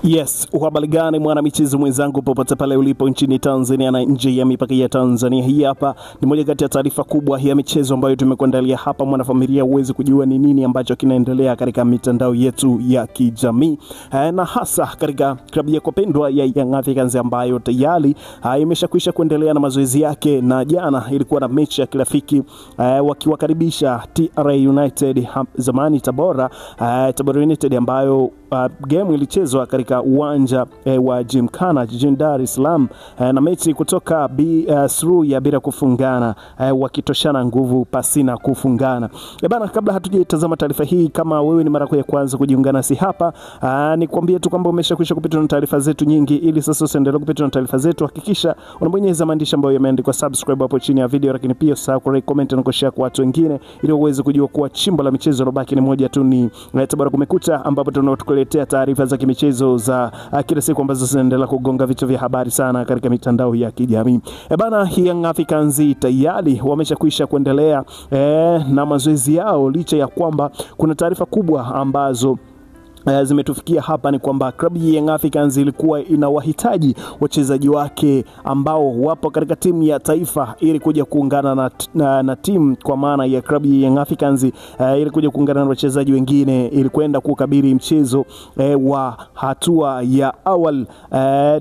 Yes, habari gani mwana michezo mwenzangu popote pale ulipo nchini Tanzania na nje ya mipaka ya Tanzania. Hii hapa ni moja kati ya taarifa kubwa ya michezo ambayo tumekuandalia hapa mwanafamilia uweze kujua ni nini ambacho kinaendelea katika mitandao yetu ya kijamii. Na hasa katika klabu ya kupendwa ya Young Africans ambayo tayari imeshakwisha kuendelea na mazoezi yake, na jana ilikuwa na mechi ya kirafiki wakiwakaribisha TRA United zamani Tabora United ambayo game ilichezwa katika uwanja wa Gymkhana jijini Dar es Salaam, na mechi kutoka through ya bila kufungana, wakitoshana nguvu pasina kufungana. Bana, kabla hatujatazama taarifa hii, kama wewe ni mara ya kwanza kujiunga nasi hapa, nikwambie tu kwamba umeshakwisha kupita na taarifa zetu nyingi. Ili sasa usiendelee kupita na taarifa zetu, hakikisha unabonyeza maandishi ambayo yameandikwa subscribe hapo chini ya video, lakini pia usahau ku comment na kushare kwa watu wengine ili uweze kujua kuwa chimbo la michezo lobaki ni moja tu, ni Tabora Kumekucha, ambapo tunatukuletea taarifa za kimichezo za kila siku ambazo zinaendelea kugonga vichwa vya habari sana katika mitandao ya kijamii. Bana, Young Africans tayari wameshakwisha kuendelea na mazoezi yao, licha ya kwamba kuna taarifa kubwa ambazo zimetufikia hapa. Ni kwamba klabu ya Young Africans ilikuwa inawahitaji wachezaji wake ambao wapo katika timu ya taifa ili kuja kuungana na timu, kwa maana ya klabu ya Young Africans ili kuja kuungana na wachezaji wengine ili kwenda kukabili mchezo wa hatua ya awali,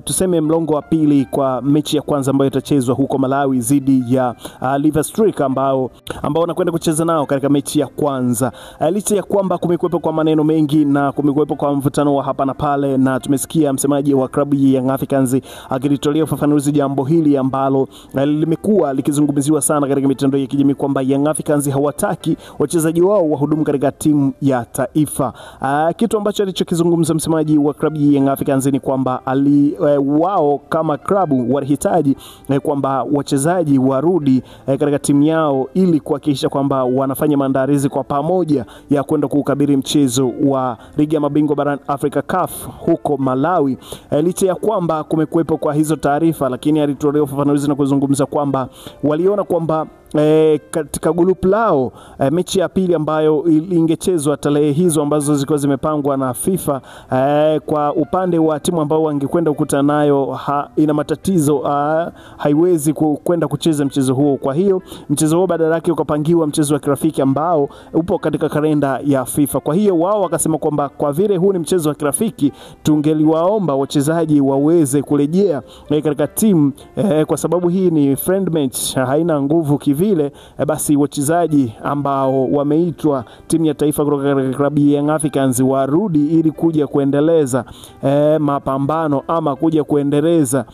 tuseme mlongo wa pili kwa mechi ya kwanza ambayo itachezwa huko Malawi dhidi ya Liver Streak ambao wanakwenda kucheza nao katika mechi ya kwanza. Licha ya kwamba kumekuwepo kwa maneno mengi na kumekuwepo kwa mvutano wa hapa na pale, na tumesikia msemaji wa klabu ya Young Africans akilitolea ufafanuzi jambo hili ambalo limekuwa likizungumziwa sana katika mitandao ya kijamii, kwamba Young Africans hawataki wachezaji wao wahudumu katika timu ya taifa. Kitu ambacho alichokizungumza msemaji wa klabu ya Young Africans ni kwamba wao kama klabu wanahitaji kwamba wachezaji warudi katika timu yao ili kuhakikisha kwamba wanafanya maandalizi kwa pamoja ya kwenda kukabili mchezo wa ligi ya mabingwa barani Afrika CAF huko Malawi. Licha ya kwamba kumekuwepo kwa hizo taarifa, lakini alitolea ufafanuzi na kuzungumza kwamba waliona kwamba katika group lao mechi ya pili ambayo ingechezwa tarehe hizo ambazo zilikuwa zimepangwa na FIFA, kwa upande wa timu ambao wangekwenda kukutana nayo ina matatizo, haiwezi kwenda kucheza mchezo huo. Kwa hiyo mchezo huo badala yake ukapangiwa mchezo wa kirafiki ambao upo katika kalenda ya FIFA. Kwa hiyo wao wakasema kwamba kwa vile huu ni mchezo wa kirafiki, tungeliwaomba wachezaji waweze kurejea katika timu, kwa sababu hii ni friend match, haina nguvu vile. Basi wachezaji ambao wameitwa timu ya taifa kutoka klabu ya Young Africans warudi ili kuja kuendeleza mapambano ama kuja kuendeleza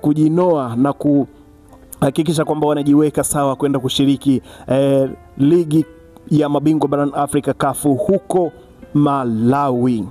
kujinoa na kuhakikisha kwamba wanajiweka sawa kwenda kushiriki ligi ya mabingwa barani Afrika CAF huko Malawi.